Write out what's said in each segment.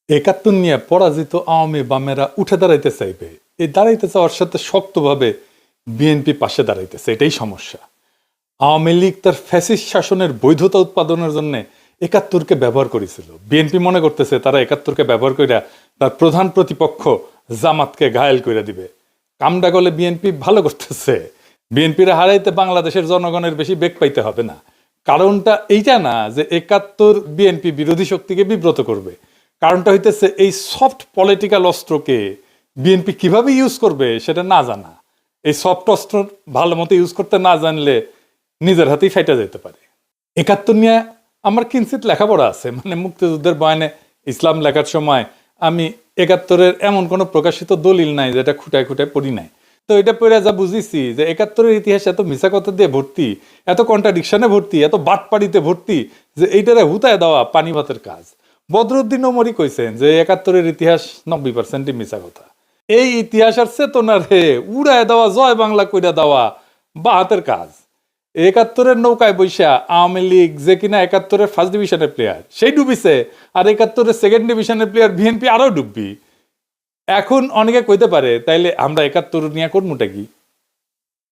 একাত্তর নিয়ে পরাজিত আওয়ামী বামেরা উঠে দাঁড়াইতে চাইবে, এই দাঁড়াইতে চাওয়ার সাথে শক্তভাবে বিএনপি পাশে দাঁড়াইতেছে, এটাই সমস্যা। আওয়ামী লীগ তার ফ্যাসিস্ট শাসনের বৈধতা উৎপাদনের জন্য একাত্তরকে ব্যবহার করেছিল। বিএনপি মনে করতেছে তারা একাত্তরকে ব্যবহার কইরা তার প্রধান প্রতিপক্ষ জামাতকে ঘায়েল করে দিবে। কামডা গলে বিএনপি ভালো করতেছে। বিএনপিরা হারাইতে বাংলাদেশের জনগণের বেশি বেগ পাইতে হবে না। কারণটা এইটা না যে একাত্তর বিএনপি বিরোধী শক্তিকে বিব্রত করবে, কারণটা হইতেছে এই সফট পলিটিক্যাল অস্ত্রকে বিএনপি কিভাবে ইউজ করবে সেটা না জানা। এই সফট অস্ত্র ভালো মতো ইউজ করতে না জানলে নিজের হাতেই ফাইটা যেতে পারে। একাত্তর নিয়ে আমার কিঞ্চিত লেখাপড়া আছে, মানে মুক্তিযুদ্ধের বয়ানে ইসলাম লেখার সময় আমি একাত্তরের এমন কোনো প্রকাশিত দলিল নাই যেটা খুঁটায় খুঁটায় পড়ি নাই। তো এটা পড়ে যা বুঝেছি যে একাত্তরের ইতিহাস এত মিছা কথা দিয়ে ভর্তি, এত কন্ট্রাডিকশনে ভর্তি, এত বাটপাড়িতে ভর্তি যে এইটারে হুতায় দেওয়া পানি ভাতের কাজ। বদরুদ্দিন ওমরই কইছেন যে একাত্তরের ইতিহাস 90% মিছা কথা। এই ইতিহাস আর চেতনারে উড়ায় দেওয়া, জয় বাংলা কইরা দেওয়া বাহাতের কাজ। একাত্তরের নৌকায় বৈশা আওয়ামী লীগ যে কিনা একাত্তরের ফার্স্ট ডিভিশনের প্লেয়ার সেই ডুবিছে, আর একাত্তরের সেকেন্ড ডিভিশনের প্লেয়ার বিএনপি আরো ডুববি। এখন অনেকে কইতে পারে তাইলে আমরা একাত্তর নিয়ে করমুটা কি?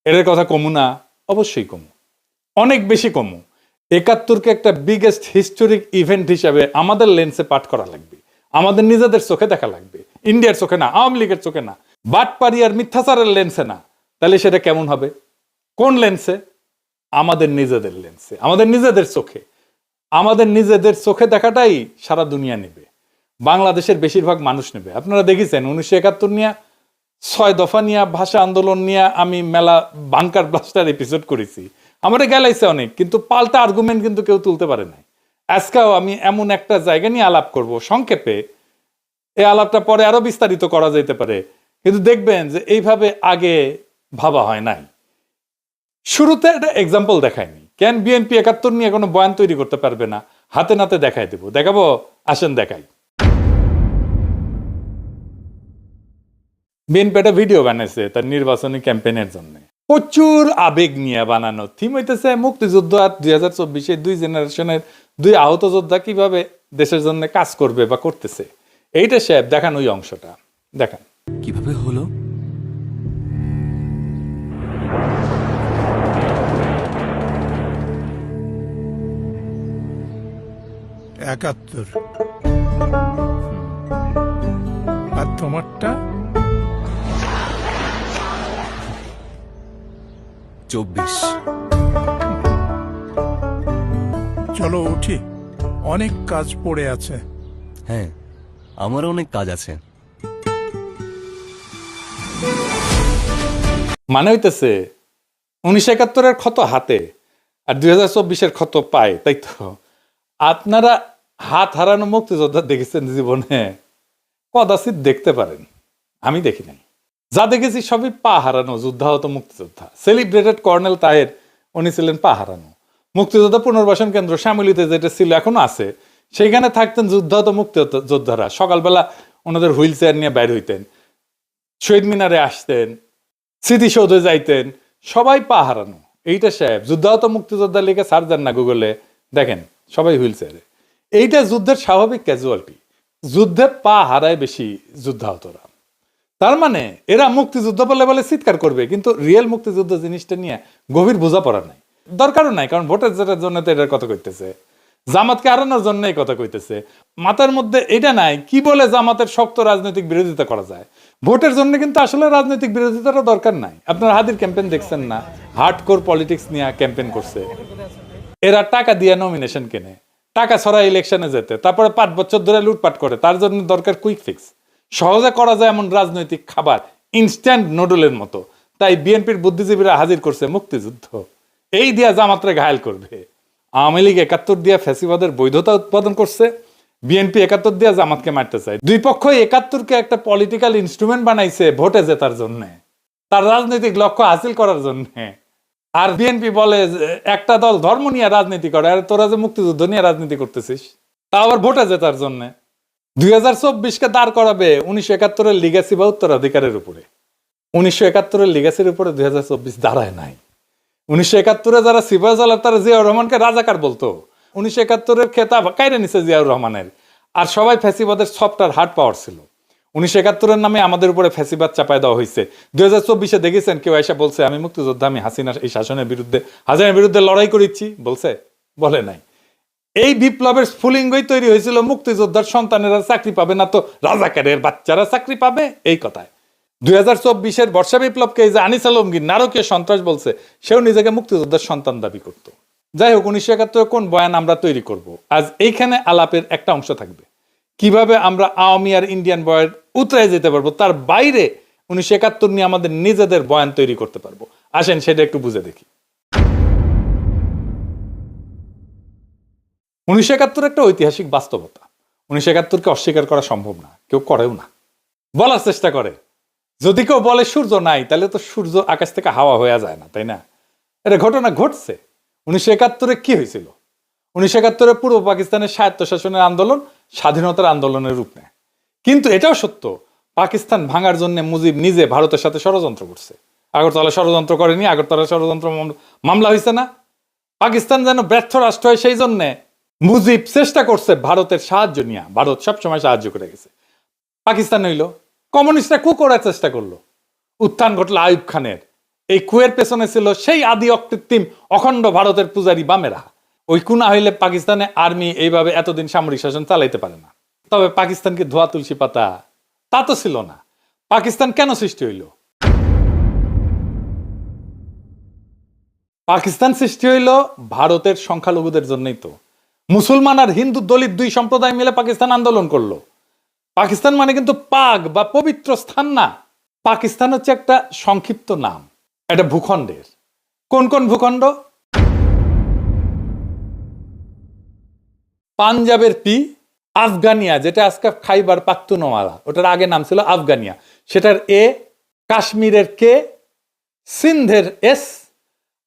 এর কথা কমু না? অবশ্যই কমু, অনেক বেশি কমু। একাত্তরকে একটা বিগেস্ট হিস্টোরিক ইভেন্ট হিসাবে আমাদের লেন্সে পাঠ করা লাগবে, আমাদের নিজেদের চোখে দেখা লাগবে, ইন্ডিয়ার চোখে না, আওয়ামী লীগের চোখে না, বাটপাড়ি আর মিথ্যাচারের লেন্সে না। তাহলে সেটা কেমন হবে? কোন লেন্সে? আমাদের নিজেদের লেন্সে, আমাদের নিজেদের চোখে। আমাদের নিজেদের চোখে দেখাটাই সারা দুনিয়া নেবে, বাংলাদেশের বেশিরভাগ মানুষ নেবে। আপনারা দেখেছেন 1971 নিয়ে, 6 দফা নিয়ে, ভাষা আন্দোলন নিয়ে আমি মেলা বাংকার ব্লাস্টার এপিসোড করেছি, আমার গেলাইছে অনেক, কিন্তু পাল্টা আর্গুমেন্ট কিন্তু কেউ তুলতে পারে নাই। আজকেও আমি এমন একটা জায়গা নিয়ে আলাপ করব সংক্ষেপে, এই আলাপটা পরে আরো বিস্তারিত করা যেতে পারে, কিন্তু দেখবেন যে এইভাবে আগে ভাবা হয় নাই। শুরুতে একটা এক্সাম্পল দেখায়নি, কেন বিএনপি একাত্তর নিয়ে কোনো বয়ান তৈরি করতে পারবে না? হাতে নাতে দেখাই দেবো, দেখাবো, আসেন দেখাই। বিএনপি একটা ভিডিও বানাইছে তার নির্বাচনী ক্যাম্পেইনের জন্য, প্রচুর আবেগ নিয়ে বানানো। থিম হইতেছে মুক্তিযুদ্ধ আর 2024 দুই জেনারেশনের দুই আহত যোদ্ধা কিভাবে দেশের জন্য কাজ করবে বা করতেছে, এইটা সাহেব দেখান। ওই অংশটা দেখান। কিভাবে হলো? একাত্তর। আর তোমারটা? 24। চলো উঠি, অনেক কাজ পড়ে আছে। হ্যাঁ, আমার অনেক কাজ আছে। মানে হইতেছে 1971-এর ক্ষত হাতে আর 2024-এর ক্ষত পায়, তাই তো? আপনারা হাত হারানো মুক্তিযোদ্ধা দেখেছেন জীবনে? কদাচিৎ দেখতে পারেন, আমি দেখি নাই। যা দেখেছি সবই পা হারানো যুদ্ধাহত মুক্তিযোদ্ধা। সেলিব্রেটেড কর্নেল তাহের, উনি ছিলেন পা হারানো। মুক্তিযোদ্ধা পুনর্বাসন কেন্দ্র শ্যামলীতে যেটা ছিল, এখনো আছে, সেইখানে থাকতেন যুদ্ধাহত মুক্তিযোদ্ধারা। সকালবেলা ওনাদের হুইল চেয়ার নিয়ে বাইর হইতেন, শহীদ মিনারে আসতেন, স্মৃতিসৌধে যাইতেন, সবাই পা হারানো। এইটা সাহেব যুদ্ধাহত মুক্তিযোদ্ধা লিখে সার্চ দেন না গুগলে, দেখেন সবাই হুইল চেয়ারে। এইটা যুদ্ধের স্বাভাবিক ক্যাজুয়ালিটি। যুদ্ধে পা হারায় বেশি যুদ্ধাহতরা। তার মানে এরা মুক্তিযুদ্ধ বলে বলে চিৎকার করবে, কিন্তু রিয়েল মুক্তিযুদ্ধ জিনিসটা নিয়ে গভীর বোঝাপড়া নাই, দরকারও নাই। কারণ ভোটের জেতার জন্য তো এটার কথা কইতেছে, জামাতকে হারানোর জন্য এই কথা কইতেছে। মাথার মধ্যে এটা নাই কি বলে জামাতের শক্ত রাজনৈতিক বিরোধিতা করা যায়। ভোটের জন্য কিন্তু আসলে রাজনৈতিক বিরোধিতারও দরকার নাই। আপনারা হাদির ক্যাম্পেইন দেখছেন না? হার্ডকোর পলিটিক্স নিয়ে ক্যাম্পেইন করছে। এরা টাকা দিয়ে নমিনেশন কেনে, টাকা ছড়া ইলেকশনে যেতে, তারপরে 5 বছর ধরে লুটপাট করে। তার জন্য দরকার কুইক ফিক্স, সহজে করা যায় এমন রাজনৈতিক খাবার, ইনস্ট্যান্ট নুডলের মতো। তাই বিএনপির বুদ্ধিজীবীরা হাজির করছে মুক্তিযুদ্ধ, এই দিয়া জামাতরে ঘায়েল করবে। আওয়ামী লীগ 71 দিয়া ফ্যাসিবাদের বৈধতা উৎপাদন করছে, বিএনপি 71 দিয়া জামাতকে মারতে চায়। দুই পক্ষই 71-কে একটা পলিটিক্যাল ইনস্ট্রুমেন্ট বানাইছে ভোটে জেতার জন্য, তার রাজনৈতিক লক্ষ্য হাসিল করার জন্য। আর বিএনপি বলে একটা দল ধর্ম নিয়ে রাজনীতি করে, আর তোরা যে মুক্তিযুদ্ধ নিয়ে রাজনীতি করতেছিস, তা আবার ভোটে জেতার জন্য। 2024-কে দাঁড় করাবে 1971-এর লিগ্যাসি বা উত্তরাধিকারের উপরে। 1971-এর লিগ্যাসির উপরে 2024 দাঁড়ায় নাই। 1971-এ যারা সিপাহী সালার, তারা জিয়াউর রহমানকে রাজাকার বলতো। 1971-এর খেতাব কাইরে নিছে জিয়াউর রহমানের। আর সবাই ফ্যাসিবাদের সফট আর হার্ড পাওয়ার ছিল। 1971-এর নামে আমাদের উপরে ফ্যাসিবাদ চাপায় দেওয়া হয়েছে। 2024-এ দেখেছেন কেউ এসে বলছে আমি মুক্তিযোদ্ধা, আমি হাসিনার এই শাসনের বিরুদ্ধে লড়াই করেছি, বলছে? বলে নাই। এই বিপ্লবের স্ফুলিঙ্গই তৈরি হয়েছিল মুক্তিযোদ্ধার সন্তানেরা চাকরি পাবে না তো রাজাকারের বাচ্চারা চাকরি পাবে, এই কথায়। 2024-এর বর্ষা বিপ্লবকে এই যে আনিস আলমগীর নারকীয় সন্ত্রাস বলছে, সেও নিজেকে মুক্তিযোদ্ধার সন্তান দাবি করত। যাই হোক, 1971 কোন বয়ান আমরা তৈরি করব, আজ এইখানে আলাপের একটা অংশ থাকবে। কিভাবে আমরা আওয়ামী আর ইন্ডিয়ান বয়ান উতরায় যেতে পারবো, তার বাইরে 1971 নিয়ে আমাদের নিজেদের বয়ান তৈরি করতে পারবো। আসেন সেটা একটু বুঝে দেখি। 1971 একটা ঐতিহাসিক বাস্তবতা। 1971-কে অস্বীকার করা সম্ভব না, কেউ করেও না। বলার চেষ্টা করে, যদি কেউ বলে সূর্য নাই, তাহলে তো সূর্য আকাশ থেকে হাওয়া হয়ে যায় না, তাই না? এটা ঘটনা ঘটছে। 1971-এ কি হয়েছিল? 1971-এ পূর্ব পাকিস্তানের স্বায়ত্তশাসনের আন্দোলন স্বাধীনতার আন্দোলনের রূপ নেয়। কিন্তু এটাও সত্য, পাকিস্তান ভাঙার জন্য মুজিব নিজে ভারতের সাথে ষড়যন্ত্র করছে। আগরতলা ষড়যন্ত্র করেনি? আগরতলা ষড়যন্ত্র মামলা হয়েছে না? পাকিস্তান যেন ব্যর্থ রাষ্ট্র হয়, সেই জন্যে মুজিব চেষ্টা করছে ভারতের সাহায্য নিয়ে। ভারত সবসময় সাহায্য করে গেছে। পাকিস্তান হইল কমিউনিস্টরা কু করার চেষ্টা করলো, উত্থান ঘটলো আইয়ুব খানের। এই কুয়ের পেছনে ছিল সেই আদি অকৃত্রিম অখণ্ড ভারতের পূজারী বামেরা। ওই কুনা হইলে পাকিস্তানে আর্মি এইভাবে এতদিন সামরিক শাসন চালাইতে পারে না। তবে পাকিস্তানকে ধোয়া তুলসী পাতা তা তো ছিল না। পাকিস্তান কেন সৃষ্টি হইল? পাকিস্তান সৃষ্টি হইল ভারতের সংখ্যালঘুদের জন্যই তো। মুসলমান আর হিন্দু দলিত দুই সম্প্রদায় মিলে পাকিস্তান আন্দোলন করলো। পাকিস্তান মানে কিন্তু পাক বা পবিত্র স্থান না। পাকিস্তান হচ্ছে একটা সংক্ষিপ্ত নাম, এটা ভূখণ্ডের। কোন কোন ভূখণ্ড? পাঞ্জাবের পি, আফগানিয়া যেটা আজকে খাইবার পাখতুনওয়ালা, ওটার আগে নাম ছিল আফগানিয়া, সেটার এ, কাশ্মীরের কে, সিন্ধের এস,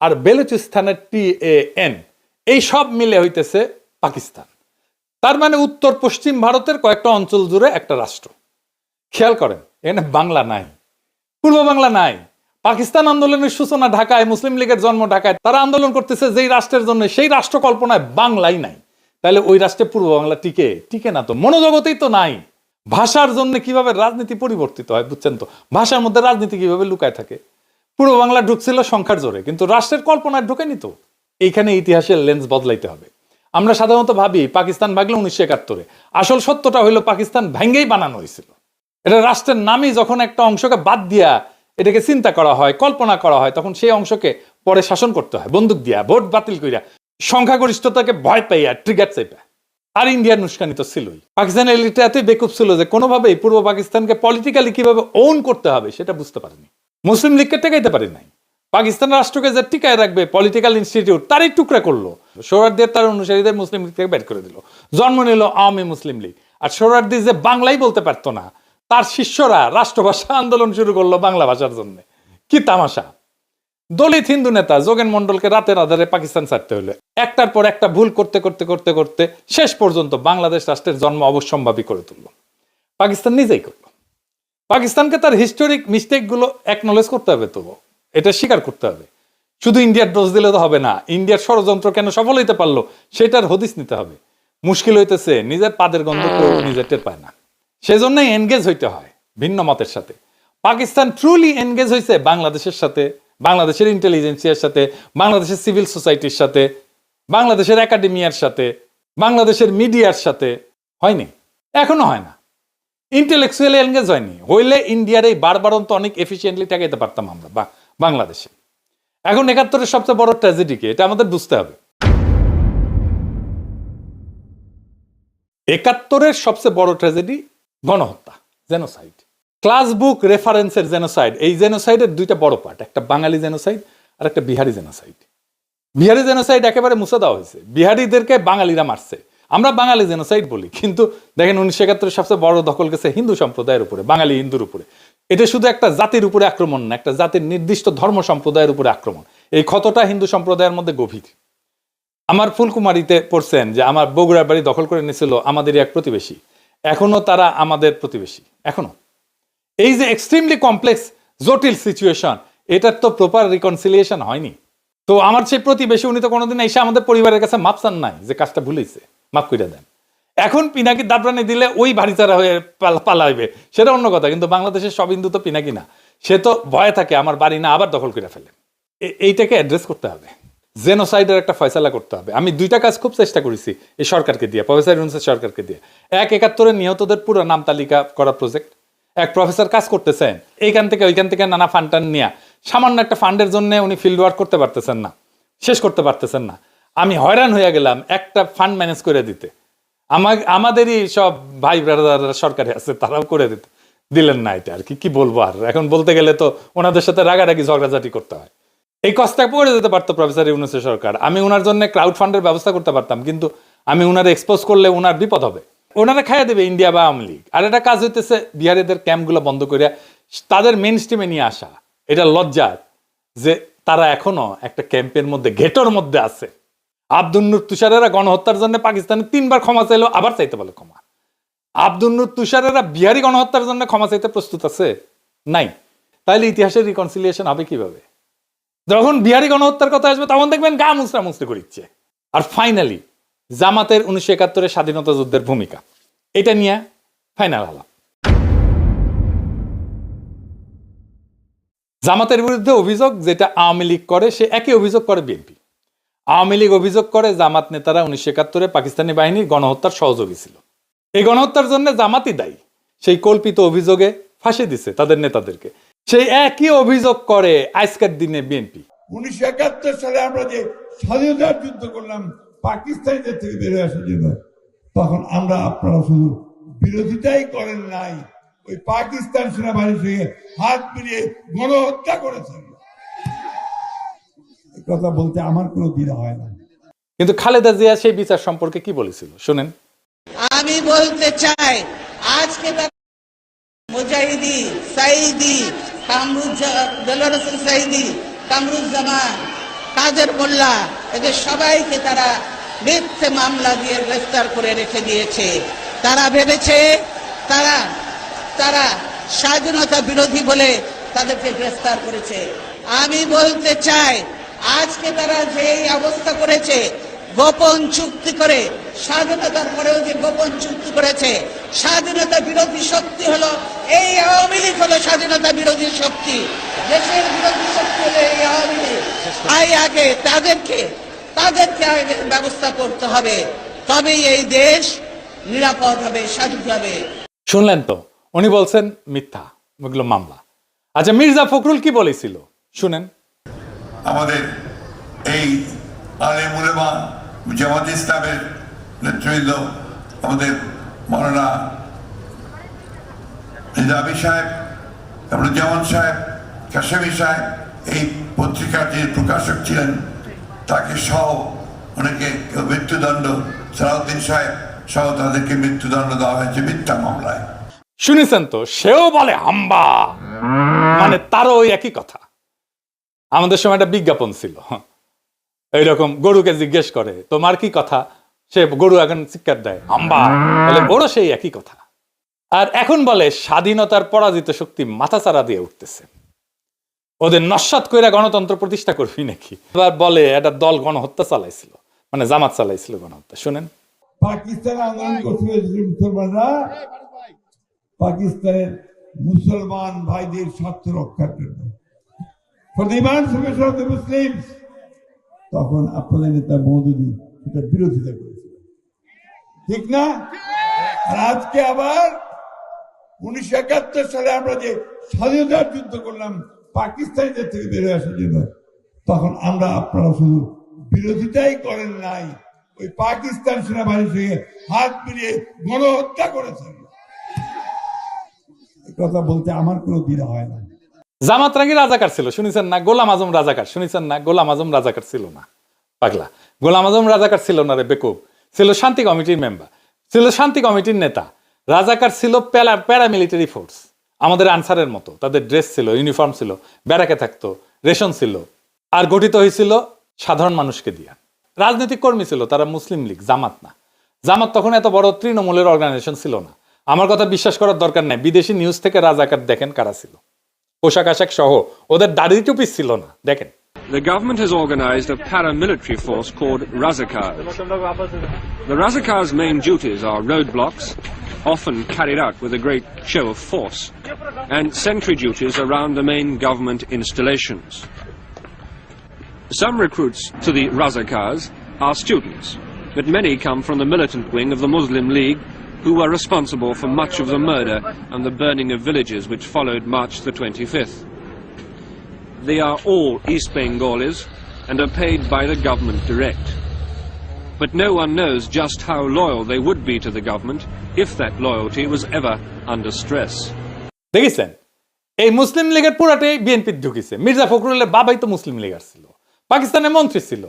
আর বেলুচিস্তানের TAN, এই সব মিলে হইতেছে পাকিস্তান। তার মানে উত্তর পশ্চিম ভারতের কয়েকটা অঞ্চল জুড়ে একটা রাষ্ট্র। খেয়াল করেন, এখানে বাংলা নাই, পূর্ব বাংলা নাই। পাকিস্তান আন্দোলনের সূচনা ঢাকায়, মুসলিম লীগের জন্ম ঢাকায়। তারা আন্দোলন করতেছে যেই রাষ্ট্রের জন্য, সেই রাষ্ট্র কল্পনায় বাংলাই নাই। তাহলে ওই রাষ্ট্রে পূর্ব বাংলা টিকে না তো, মনোজগতেই তো নাই। ভাষার জন্য কিভাবে রাজনীতি পরিবর্তিত হয় বুঝছেন তো? ভাষার মধ্যে রাজনীতি কিভাবে লুকায় থাকে। পূর্ব বাংলা ঢুকছিল সংখ্যার জোরে, কিন্তু রাষ্ট্রের কল্পনায় ঢুকেনি তো। এইখানে ইতিহাসের লেন্স বদলাইতে হবে। আমরা সাধারণত ভাবি পাকিস্তান ভাগলো 1971-এ। আসল সত্যটা হইলো পাকিস্তান ভেঙ্গেই বানানো হয়েছিল। এটা রাষ্ট্রের নামই যখন একটা অংশকে বাদ দিয়া এটাকে চিন্তা করা হয়, কল্পনা করা হয়, তখন সেই অংশকে পরে শাসন করতে হয় বন্দুক দিয়া, ভোট বাতিল করিয়া, সংখ্যাগরিষ্ঠতাকে ভয় পাইয়া, ট্রিগার চাইপা। আর ইন্ডিয়ার উস্কানি তো ছিলই। পাকিস্তানের এলিটটা এতই বেকুব ছিল যে কোনোভাবেই পূর্ব পাকিস্তানকে পলিটিক্যালি কিভাবে ওন করতে হবে সেটা বুঝতে পারেনি। মুসলিম লীগকে টেকাইতে পারে নাই। পাকিস্তান রাষ্ট্রকে যে টিকায় রাখবে পলিটিক্যাল ইনস্টিটিউট, তারই টুকরা করলো। সোহরাওয়ার্দীর তার অনুসারীদের মুসলিম লীগ থেকে বের করে দিল। জন্ম নিল আওয়ামী মুসলিম লীগ। আর সোহরাওয়ার্দী যে বাংলাই বলতে পারতো না, তার শিষ্যরা রাষ্ট্রভাষা আন্দোলন শুরু করলো বাংলা ভাষার জন্য। কি তামাশা! দলিত হিন্দু নেতা যোগেন মন্ডলকে রাতের আধারে পাকিস্তান ছাড়তে হলো। একটার পর একটা ভুল করতে করতে করতে করতে শেষ পর্যন্ত বাংলাদেশ রাষ্ট্রের জন্ম অবশ্যম্ভাবী করে তুলল। পাকিস্তান নিজেই করলো। পাকিস্তানকে তার হিস্টোরিক মিস্টেক গুলো অ্যাকনলেজ করতে হবে, তো এটা স্বীকার করতে হবে। শুধু ইন্ডিয়ার দোষ দিলে তো হবে না। ইন্ডিয়ার ষড়যন্ত্র কেন সফল হইতে পারলো সেটার হদিস নিতে হবে। মুশকিল হইতেছে নিজের পাদের গন্ধ কেউ নিজের টের পায় না। সেজন্যই এনগেজ হইতে হয় ভিন্ন মতের সাথে। পাকিস্তান ট্রুলি এনগেজ হয়েছে বাংলাদেশের সাথে, বাংলাদেশের ইন্টেলিজেন্সিয়ার সাথে, বাংলাদেশের সিভিল সোসাইটির সাথে, বাংলাদেশের একাডেমিয়ার সাথে, বাংলাদেশের মিডিয়ার সাথে। হয়নি, এখনো হয় না। ইন্টেলেকচুয়ালি এনগেজ হয়নি। হইলে ইন্ডিয়ার এই বারবারন্ত অনেক এফিসিয়েন্টলি ঠেকাইতে পারতাম আমরা বাংলাদেশে। এখন 71-এর সবচেয়ে বড় ট্র্যাজেডি কি, এটা আমাদের বুঝতে হবে। 71-এর সবচেয়ে বড় ট্র্যাজেডি গণহত্যা, জেনোসাইড। ক্লাস বুক রেফারেন্সের জেনোসাইড। এই জেনোসাইডের দুইটা বড় পার্ট, একটা বাঙালি জেনোসাইড আর একটা বিহারি জেনোসাইড। বিহারি জেনোসাইড একেবারে মুছে দেওয়া হয়েছে। বিহারিদেরকে বাঙালিরা মারছে, আমরা বাঙালি জেনোসাইড বলি। কিন্তু দেখেন 1971-এর সবচেয়ে বড় দখল গেছে হিন্দু সম্প্রদায়ের উপরে, বাঙালি হিন্দুর উপরে। এটা শুধু একটা জাতির উপরে আক্রমণ না, একটা জাতির নির্দিষ্ট ধর্ম সম্প্রদায়ের উপরে আক্রমণ। এই ক্ষতটা হিন্দু সম্প্রদায়ের মধ্যে গভীর। আমার ফুলকুমারিতে পড়ছেন যে আমার বগুড়ার বাড়ি দখল করে নিয়েছিল আমাদের এক প্রতিবেশী। এখনো তারা আমাদের প্রতিবেশী, এখনো। এই যে এক্সট্রিমলি কমপ্লেক্স জটিল সিচুয়েশন, এটার তো প্রপার রিকনসিলিয়েশন হয়নি। তো আমার সেই প্রতিবেশী, উনি তো কোনোদিন এসে আমাদের পরিবারের কাছে মাপ চান নাই যে কাজটা ভুলেছে, মাফ করে দেন। এখন পিনাকি দাবরানি দিলে ওই ভারীচারা হয়ে পালাইবে, সেটা অন্য কথা। কিন্তু বাংলাদেশের সব হিন্দু তো পিনাকি না, সে তো ভয়ে থাকে আমার বাড়ি না আবার দখল করে ফেলে। এইটাকে অ্যাড্রেস করতে হবে, জেনোসাইডের একটা ফয়সালা করতে হবে। আমি দুইটা কাজ খুব চেষ্টা করেছি এই সরকারকে দিয়ে, প্রফেসর ইউনূসের সরকারকে দিয়ে। ১/৭১ নিহতদের পুরো নাম তালিকা করা প্রজেক্ট, এক প্রফেসর কাজ করতেছেন এইখান থেকে ওইখান থেকে নানা ফান্ড টান নিয়ে, সামান্য একটা ফান্ডের জন্য উনি ফিল্ড ওয়ার্ক করতে পারতেছেন না, শেষ করতে পারতেছেন না। আমি হয়রান হয়ে গেলাম একটা ফান্ড ম্যানেজ করে দিতে। আমাদেরই সব ভাই ব্রাদাররা সরকারে আছে, তারাও করে দিলেন না। এটা আর কি বলবো, আর এখন বলতে গেলে তো ওনাদের সাথে রাগারাগি ঝগড়াঝাটি করতে হয়। এই কষ্টটা পড়ে যেতে পারতো প্রফেসর ইউনূসের সরকার, আমি ওনার জন্য ক্রাউড ফান্ডের ব্যবস্থা করতে পারতাম, কিন্তু আমি ওনার এক্সপোজ করলে ওনার বিপদ হবে, ওনারা খাইয়া দেবে ইন্ডিয়া বা আওয়ামী লীগ। আর এটা কাজ হইতেছে বিহারিদের ক্যাম্পগুলো বন্ধ করে তাদের মেন স্ট্রিমে নিয়ে আসা। এটা লজ্জার যে তারা এখনো একটা ক্যাম্পের মধ্যে, ঘেটোর মধ্যে আছে। আব্দুল নূর তুষারেরা গণহত্যার জন্য পাকিস্তানে 3বার ক্ষমা চাইলো, আবার চাইতে বলে ক্ষমা। আব্দুল নূর তুষারেরা বিহারি গণহত্যার জন্য ক্ষমা চাইতে প্রস্তুত আছে? নাই। তাহলে ইতিহাসের রিকনসিলিয়েশন হবে কিভাবে? যখন বিহারি গণহত্যার কথা আসবে তখন দেখবেন গা মুসরা মুসরি করিচ্ছে। আর ফাইনালি জামাতের 1971 স্বাধীনতা যুদ্ধের ভূমিকা, এটা নিয়ে ফাইনাল আলাপ। জামাতের বিরুদ্ধে অভিযোগ যেটা আওয়ামী লীগ করে, সে একই অভিযোগ করে বিএনপি। আওয়ামী লীগ অভিযোগ করে জামাত নেতারা 1971 পাকিস্তানি বাহিনীর গণহত্যার সহযোগী ছিল, এই গণহত্যার জন্য জামাতই দায়ী। সেই কল্পিত অভিযোগে ফাঁসি দিছে তাদের নেতাদেরকে। সেই একই অভিযোগ করে আজকের দিনে বিএনপি। 1971 সালে আমরা যে স্বাধীনতার যুদ্ধ করলাম পাকিস্তানিদের থেকে বেরোয় আসার জন্য, তখন আমরা আপনারা শুধু বিরোধিতাই করেন নাই, ওই পাকিস্তান সেনাবাহিনীর সঙ্গে হাত মিলিয়ে গণহত্যা করেছেন। এই কথা বলতে আমার কোনো দ্বিধা হয় না। কিন্তু খালেদা জিয়া সেই বিচার সম্পর্কে কি বলেছিল শুনেন। আমি বলতে চাই, আজকে মুজাহিদি, সাইদি, সাইদি, কামরুজ্জামান, কাদের মোল্লা, এদের সবাইকে তারা মিথ্যে মামলা দিয়ে গ্রেফতার করে রেখে দিয়েছে। তারা ভেবেছে তারা স্বাধীনতা বিরোধী বলে তাদেরকে গ্রেফতার করেছে। আমি বলতে চাই, আজকে তারা যে অবস্থা করেছে, গোপন চুক্তি করে, স্বাধীনতার পরেও যে গোপন চুক্তি করেছে, স্বাধীনতা বিরোধী শক্তি হলো এই আওয়ামী লীগ, হলো স্বাধীনতা বিরোধী শক্তি, দেশের বিরোধী শক্তি হলো এই আওয়ামী লীগ। আগে তাদেরকে আগে ব্যবস্থা করতে হবে, তবেই এই দেশ নিরাপদ হবে, স্বাধীন হবে। শুনলেন তো, উনি বলছেন মিথ্যা ওগুলো মামলা। আচ্ছা, মির্জা ফখরুল কি বলেছিল শুনেন। আমাদের এই আলেম উলেমা জামাত ইসলামের নেতৃবৃন্দ, আমাদের মৌলানা নিজামী সাহেব, জামান সাহেব, কাশেমি সাহেব, এই পত্রিকার যে প্রকাশক ছিলেন তাকে সহ অনেকে মৃত্যুদণ্ড, সালাউদ্দিন সাহেব সহ তাদেরকে মৃত্যুদণ্ড দেওয়া হয়েছে মিথ্যা মামলায়। শুনেছেন তো, সেও বলে হাম্বা, মানে তারও ওই একই কথা। আমাদের সময় একটা বিজ্ঞাপন ছিল এইরকম, গরুকে জিজ্ঞেস করে তোমার কি কথা, সে গরু এখন চিৎকার দেয় হাম্বা, তাহলে ওরও সেই একই কথা। আর এখন বলে স্বাধীনতার পরাজিত শক্তি মাথাচাড়া দিয়ে উঠতেছে, ওদের নস্যাৎ কইরা গণতন্ত্র প্রতিষ্ঠা করবি নাকি। এবার বলে একটা দল গণহত্যা চালাইছিল, মানে জামাত চালাইছিল গণহত্যা। শুনেন, পাকিস্তান আন্দোলন করতে মুসলমানরা পাকিস্তানের মুসলমান ভাইদের স্বার্থ রক্ষার জন্য, মুসলিম, তখন আপনাদের নেতা মওদুদি এটা বিরোধিতা করেছিল, ঠিক না? আর আজকে আবার 1971 সালে আমরা যে স্বাধীনতার যুদ্ধ করলাম পাকিস্তানিদের থেকে বেরোয় আসার জন্য, তখন আমরা আপনারা শুধু বিরোধিতাই করেন নাই, ওই পাকিস্তান সেনাবাহিনীর সঙ্গে হাত মিলিয়ে গণহত্যা করেছেন। এই কথা বলতে আমার কোনো দ্বিধা হয় না। জামাত রাঙ্গি রাজাকার ছিল শুনেছেন না, গোলাম আজম রাজাকার শুনেছেন না, গোলাম আজম রাজাকার ছিল না পাগলা, গোলাম আজম রাজাকার ছিল না রে বেকুব, ছিল শান্তি কমিটির মেম্বার, ছিল শান্তি কমিটির নেতা। রাজাকার ছিল প্যারামিলিটারি ফোর্স, আমাদের আনসারের মতো, তাদের ড্রেস ছিল, ইউনিফর্ম ছিল, ব্যারাকে থাকতো, রেশন ছিল, আর গঠিত হয়েছিল সাধারণ মানুষকে দিয়ে। রাজনৈতিক কর্মী ছিল তারা, মুসলিম লীগ, জামাত না। জামাত তখন এত বড় তৃণমূলের অর্গানাইজেশন ছিল না। আমার কথা বিশ্বাস করার দরকার নাই, বিদেশি নিউজ থেকে রাজাকার দেখেন কারা ছিল, পোশাক আশাক সহ, ওদের দাড়ি টুপি ছিল না, দেখেন। the government has organized a paramilitary force called Razakars. The Razakars' main duties are roadblocks, often carried out with a great show of force, and sentry duties around the main government installations. Some recruits to the Razakars are students, but many come from the militant wing of the Muslim League, who were responsible for much of the murder and the burning of villages which followed March the 25th. They are all East Bengalis and are paid by the government direct. But no one knows just how loyal they would be to the government if that loyalty was ever under stress. দেখেছেন এই মুসলিম লীগের পুরাটাই BNP ঢুকিছে। Mirza ফখরুলের বাবাই তো মুসলিম লীগার ছিল, পাকিস্তানের মন্ত্রী ছিল।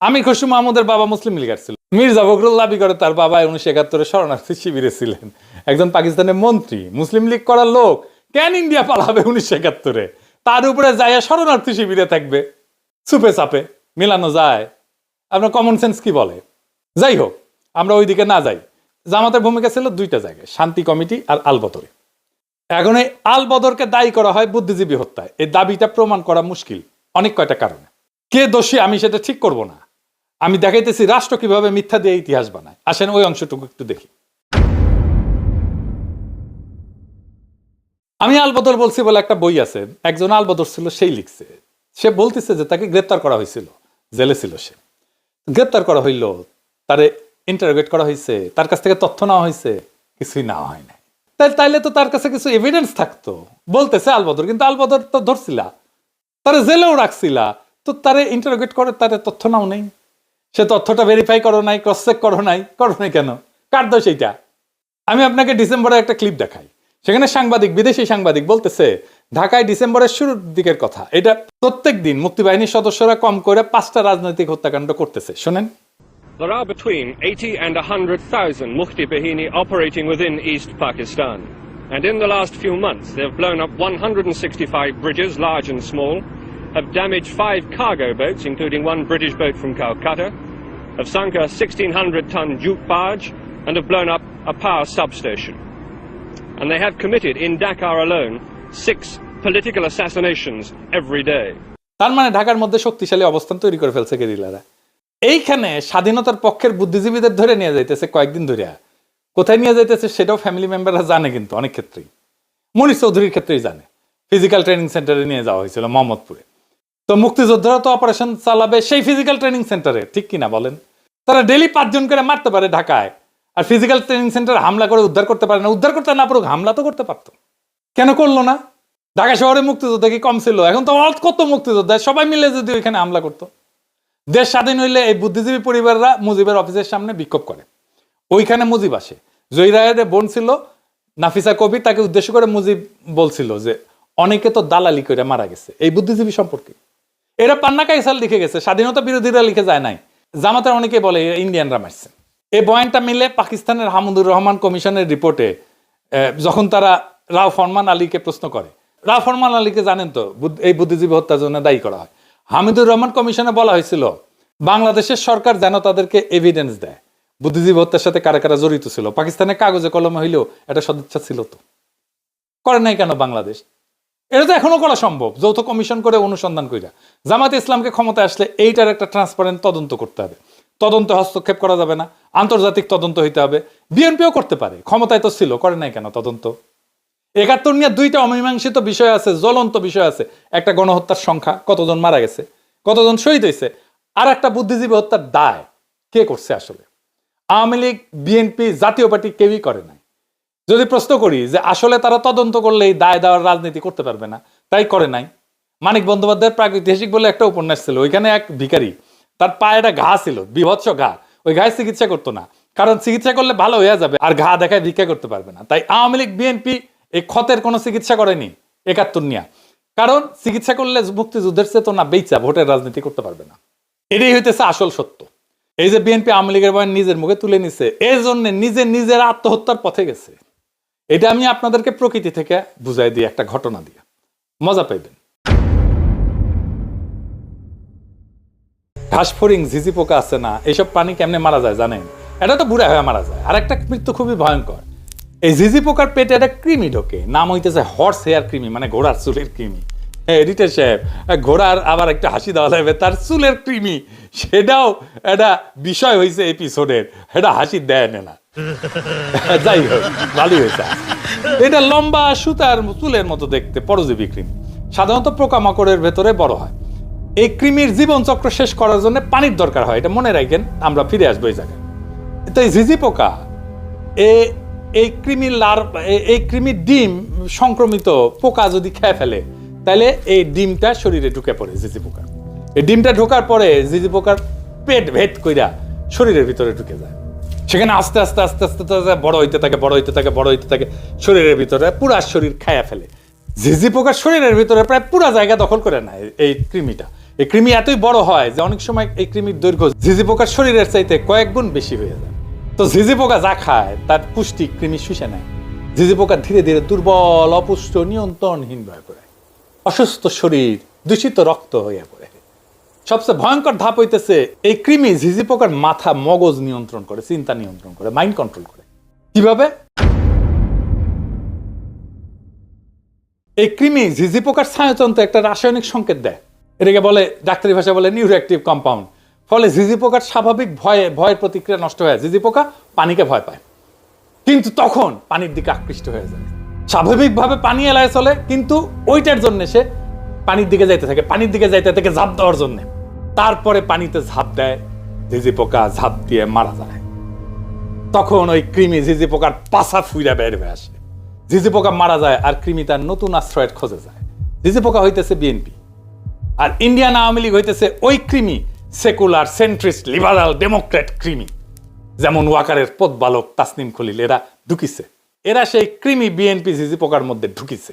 আমির খসরু মাহমুদের বাবা মুসলিম লীগার ছিল। মির্জা ফখরুল দাবি করে তার বাবা 1971 শরণার্থী শিবিরে ছিলেন। একজন পাকিস্তানের মন্ত্রী, মুসলিম লীগ করার লোক কেন ইন্ডিয়া পালাবে 1971-এ? তার উপরে যায় শরণার্থী শিবিরে থাকবে। সুপে চাপে মিলানো যায়? আপনার কমন সেন্স কি বলে? যাই হোক, আমরা ওই দিকে না যাই। জামাতের ভূমিকা ছিল দুইটা জায়গায়, শান্তি কমিটি আর আলবদরে। এখন এই আলবদরকে দায়ী করা হয় বুদ্ধিজীবী হত্যায়। এই দাবিটা প্রমাণ করা মুশকিল অনেক কয়টা কারণে। কে দোষী আমি সেটা ঠিক করব না, আমি দেখাইতেছি রাষ্ট্র কিভাবে মিথ্যা দিয়ে ইতিহাস বানায়। আসেন ওই অংশটুকু একটু দেখি। আমি আলবদর বলছি বলে একটা বই আছে, একজন আলবদর ছিল সেই লিখছে। সে বলতেছে যে তাকে গ্রেপ্তার করা হয়েছিল, জেলে ছিল সে। গ্রেপ্তার করা হইল, তারে ইন্টারোগেট করা হয়েছে, তার কাছ থেকে তথ্য নেওয়া হয়েছে, কিছুই নেওয়া হয় না। তাইলে তো তার কাছে কিছু এভিডেন্স থাকতো, বলতেছে আলবদর। কিন্তু আলবদর তো ধরছিলা, তারে জেলেও রাখছিলা, তো তারে ইন্টারোগেট করে তারে তথ্য নাও নেই, সে তথ্যটা ভেরিফাই করো নাই, ক্রস চেক করো নাই কেন? কার দোষ এইটা? আমি আপনাকে ডিসেম্বরে একটা ক্লিপ দেখাই। সেখানে সাংবাদিক, বিদেশি সাংবাদিক বলতেছে ঢাকায় ডিসেম্বরের শুরুর দিকের কথা, এটা প্রত্যেক দিন মুক্তিবাহিনীর সদস্যরা কম করে 5টা রাজনৈতিক হত্যাকাণ্ড করতেছে। শোনেন, There are between 80 and 100,000 Mufti Bahini operating within East Pakistan. And in the last few months, they have blown up 165 bridges, large and small, have damaged 5 cargo boats, including one British boat from Calcutta, have sunk a 1,600-ton jute barge, and have blown up a power substation. And they have committed, in Dakar alone, 6 political assassinations every day. তার মানে ঢাকার মধ্যে শক্তিশালী অবস্থান তৈরি করে ফেলছে গেরিলারা। এইখানে স্বাধীনতার পক্ষের বুদ্ধিজীবীদের ধরে নিয়ে যাইতেছে কয়েকদিন ধরে। কোথায় নিয়ে যাইতেছে সেটাও ফ্যামিলি মেম্বাররা জানে, কিন্তু অনেক ক্ষেত্রেই, মনির চৌধুরীর ক্ষেত্রেই জানে। ফিজিক্যাল ট্রেনিং সেন্টারে নিয়ে যাওয়া হয়েছিল মোহাম্মদপুরে। তো মুক্তিযোদ্ধারা তো অপারেশন চালাবে সেই ফিজিক্যাল ট্রেনিং সেন্টারে, ঠিক কিনা বলেন? তারা ডেলি 5 জন করে মারতে পারে ঢাকায়, আর ফিজিক্যাল ট্রেনিং সেন্টারে হামলা করে উদ্ধার করতে পারে না। উদ্ধার করতে না পারুক, হামলা তো করতে পারতো, কেন করলো না? ঢাকা শহরে মুক্তিযোদ্ধা কি কম ছিল? এখন তো কত মুক্তিযোদ্ধা, সবাই মিলে যদি ওইখানে হামলা করতো। দেশ স্বাধীন হইলে এই বুদ্ধিজীবী পরিবাররা মুজিবের অফিসের সামনে বিক্ষোভ করে। ওইখানে মুজিব আসে। জহিরায়ের বোন ছিল নাফিসা কবি, তাকে উদ্দেশ্য করে মুজিব বলছিল যে অনেকে তো দালালি করে মারা গেছে এই বুদ্ধিজীবী সম্পর্কে। এরা পান্না কাইসাল লিখে গেছে, স্বাধীনতা বিরোধীরা লিখে যায় নাই। জামাতের অনেকে বলে ইন্ডিয়ানরা মারছে। এই বয়ানটা মিলে পাকিস্তানের হামুদুর রহমান কমিশনের রিপোর্টে যখন তারা রাও ফরমান আলীকে প্রশ্ন করে, রাও ফরমান আলীকে জানেন তো এই বুদ্ধিজীবী হত্যার জন্য দায়ী করা হয়। হামিদুর রহমান কমিশনে বলা হয়েছিল বাংলাদেশের সরকার যেন তাদেরকে এভিডেন্স দেয় বুদ্ধিজীবী হত্যার সাথে কারা কারা জড়িত ছিল। পাকিস্তানের কাগজে কলমে হইলেও এটা সদিচ্ছা ছিল, তো করে নাই কেন বাংলাদেশ? এটা তো এখনো করা সম্ভব, যৌথ কমিশন করে অনুসন্ধান কইরা। জামাতে ইসলামকে ক্ষমতায় আসলে এইটার একটা ট্রান্সপারেন্ট তদন্ত করতে হবে। তদন্ত হস্তক্ষেপ করা যাবে না, আন্তর্জাতিক তদন্ত হইতে হবে। বিএনপিও করতে পারে, ক্ষমতায় তো ছিল, করে নাই কেন তদন্ত? 71 নিয়ে 2টা অমীমাংসিত বিষয় আছে, জ্বলন্ত বিষয় আছে। একটা গণহত্যার সংখ্যা, কতজন মারা গেছে, কতজন শহীদ হয়েছে, আর একটা বুদ্ধিজীবী হত্যার দায় কে করছে আসলে? আওয়ামী লীগ, বিএনপি, জাতীয় পার্টি কেউই করে নাই। যদি প্রশ্ন করি যে আসলে তারা তদন্ত করলে এই দায় দেওয়ার রাজনীতি করতে পারবে না, তাই করে নাই। মানিক বন্দ্যোপাধ্যায়ের প্রাগৈতিহাসিক বলে একটা উপন্যাস ছিল, ওইখানে এক ভিখারি, তার পায়ে একটা ঘা ছিল, বিভৎস ঘা। ওই ঘায়ে চিকিৎসা করতো না, কারণ চিকিৎসা করলে ভালো হয়ে যাবে, আর ঘা দেখায় ভিক্ষা করতে পারবে না। তাই আওয়ামী লীগ, বিএনপি এই ক্ষতের কোনো চিকিৎসা করেনি 71 নিয়ে, কারণ চিকিৎসা করলে মুক্তিযুদ্ধের চেতনা বেচা ভোটের রাজনীতি করতে পারবে না। এটাই হইতেছে আসল সত্য। এই যে বিএনপি আওয়ামী লীগের বয়ান নিজের মুখে তুলে নিছে, এই জন্য নিজের আত্মহত্যার পথে গেছে। এটা আমি আপনাদেরকে প্রকৃতি থেকে বুঝাই দিই একটা ঘটনা দিয়ে, মজা পাইবেন। ঘাসফড়িং, ঝিঝি পোকা আছে না, এইসব প্রাণী কেমনে মারা যায় জানেন? এটা তো বুড়া হয়ে মারা যায়। আর একটা মৃত্যু খুবই ভয়ঙ্কর। এই ঝিঝি পোকার পেটে একটা কৃমি ঢোকে, নাম হইতেছে হর্স হেয়ার কৃমি, মানে ঘোড়ার চুলের কৃমি। এডিটর সাহেব, ঘোড়ার আবার একটা হাসি দেওয়া লাগবে, তার চুলের কৃমি, সেটাও একটা বিষয় হয়েছে এপিসোডের, এটা হাসি দেয় না। যাই হোক, ভালোই হয়েছে। এটা লম্বা সুতার চুলের মতো দেখতে, পরজীবী কৃমি, সাধারণত পোকামাকড়ের ভেতরে বড় হয়। এই কৃমির জীবনচক্র শেষ করার জন্য পানির দরকার হয়, এটা মনে রাখেন, আমরা ফিরে আসবো এই জায়গায়। তো এই ঝিঝি পোকা, এই কৃমির ডিম সংক্রমিত পোকা যদি খেয়ে ফেলে, তাহলে এই ডিমটা শরীরে ঢুকে পড়ে ঝিঝি পোকার। এই ডিমটা ঢোকার পরে ঝিঝি পোকার পেট ভেদ কইরা শরীরের ভিতরে ঢুকে যায়। সেখানে আস্তে আস্তে আস্তে আস্তে বড় হইতে থাকে, শরীরের ভিতরে পুরা শরীর খায়া ফেলে। ঝিঝি পোকার শরীরের ভিতরে প্রায় পুরা জায়গা দখল করে নেয় এই কৃমিটা। এই কৃমি এতই বড় হয় যে অনেক সময় এই কৃমির দৈর্ঘ্য ঝিঝি পোকার শরীরের চাইতে কয়েক গুণ বেশি হয়ে যায়। তো ঝিঝি পোকা যা খায় তার পুষ্টি কৃমি শুষে নেয়। ঝিঝি পোকা ধীরে ধীরে দুর্বল, অপুষ্ট, নিয়ন্ত্রণহীন হয়ে পড়ে, অসুস্থ শরীর, দূষিত রক্ত হয়ে পড়ে। সবচেয়ে ভয়ঙ্কর ধাপ হইতেছে, এই কৃমি ঝিঝি পোকার মাথা, মগজ নিয়ন্ত্রণ করে, চিন্তা নিয়ন্ত্রণ করে, মাইন্ড কন্ট্রোল করে। কিভাবে? এই কৃমি ঝিঝি পোকার স্নায়ুতন্ত্রে একটা রাসায়নিক সংকেত দেয়, এটাকে বলে, ডাক্তারি ভাষায় বলে নিউরোঅ্যাক্টিভ কম্পাউন্ড। ফলে ঝিঝি পোকার স্বাভাবিক ভয়ের প্রতিক্রিয়া নষ্ট হয়ে, ঝিঝি পোকা পানিকে ভয় পায়, কিন্তু তখন পানির দিকে আকৃষ্ট হয়ে যায়। স্বাভাবিকভাবে পানি এলায় চলে, কিন্তু ওইটার জন্য সে পানির দিকে যাইতে থাকে, ঝাঁপ দেওয়ার জন্য। তারপরে পানিতে ঝাঁপ দেয়, ঝিঝি পোকা ঝাঁপ দিয়ে মারা যায়। তখন ওই কৃমি ঝিঝি পোকার পাছা ফুইরা বের হয়ে আসে, ঝিঝি পোকা মারা যায়, আর কৃমি তার নতুন আশ্রয়ের খোঁজে যায়। ঝিঝি পোকা হইতেছে বিএনপি, আর ইন্ডিয়ান আওয়ামী লীগ হইতেছে ওই কৃমি, সেকুলার, সেন্ট্রিস্ট, লিবারাল, ডেমোক্রেট কৃমি, যেমন ওয়াকারের পথবালক তাসনিম খলিল, এরা ঢুকিছে। এরা সেই কৃমি বিএনপি ঝিঝি পোকার মধ্যে ঢুকিছে।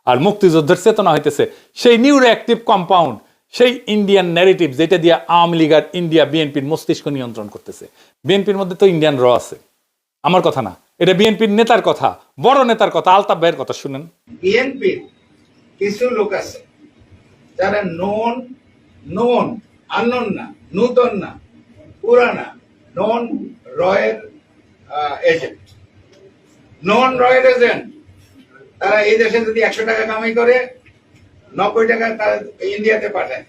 আর মুক্তিযুদ্ধের চেতনা হইতেছে সেই নিউরোঅ্যাক্টিভ কম্পাউন্ড, সেই ইন্ডিয়ান ন্যারেটিভ, যেটা দিয়ে আওয়ামী লীগ আর ইন্ডিয়া বিএনপির মস্তিষ্ক নিয়ন্ত্রণ করতেছে। বিএনপির মধ্যে তো ইন্ডিয়ান র আছে, আমার কথা না, এটা বিএনপির নেতার কথা, বড় নেতার কথা, আলতাফ ভাইয়ের কথা শুনেন। বিএনপির কিছু লোক আছে যারা নন আননোন না, নূতন না, পুরানা, নন রয়ের এজেন্ট, তারা এই দেশে যদি 100 টাকা কামাই করে, 90 টাকা তারা ইন্ডিয়াতে পাঠায়।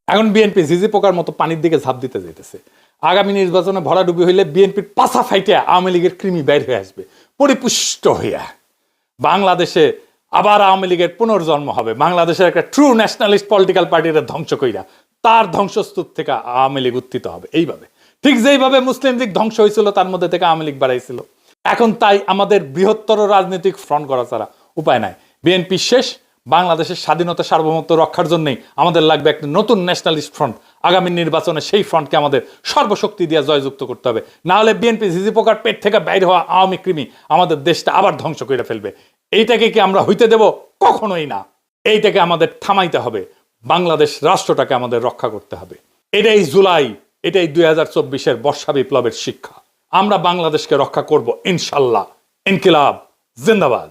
এখন বিএনপি ঝিঝি পোকার মতো পানির দিকে ঝাঁপ দিতে যেতেছে। আগামী নির্বাচনে ভরাডুবি হইলে বিএনপির পাছা ফাইটে আওয়ামী লীগের কৃমি বের হয়ে আসবে পরিপুষ্ট হইয়া। বাংলাদেশে আবার আওয়ামী লীগের পুনর্জন্ম হবে, বাংলাদেশের একটা ট্রু ন্যাশনালিস্ট পলিটিক্যাল পার্টির ধ্বংস কইরা তার ধ্বংসস্তূপ থেকে আওয়ামী লীগ উত্থিত হবে। এইভাবে, ঠিক যেইভাবে মুসলিম লীগ ধ্বংস হয়েছিল, তার মধ্যে থেকে আওয়ামী লীগ বাড়াইছিল। এখন তাই আমাদের বৃহত্তর রাজনৈতিক ফ্রন্ট করা ছাড়া উপায় নাই। বিএনপি শেষ, বাংলাদেশের স্বাধীনতা সার্বভৌমত্ব রক্ষার জন্যই আমাদের লাগবে একটা নতুন ন্যাশনালিস্ট ফ্রন্ট। আগামী নির্বাচনে সেই ফ্রন্টকে আমাদের সর্বশক্তি দিয়ে জয়যুক্ত করতে হবে, না হলে বিএনপি ঝিঝি পোকার পেট থেকে বাইরে হওয়া আওয়ামী কৃমি আমাদের দেশটা আবার ধ্বংস করে ফেলবে। এইটাকে কি আমরা হইতে দেব? কখনোই না। এইটাকে আমাদের থামাইতে হবে, বাংলাদেশ রাষ্ট্রটাকে আমাদের রক্ষা করতে হবে। এটাই জুলাই, এটাই 2024-এর বর্ষা বিপ্লবের শিক্ষা। আমরা বাংলাদেশকে রক্ষা করব ইনশাল্লাহ। ইনকিলাব জিন্দাবাদ।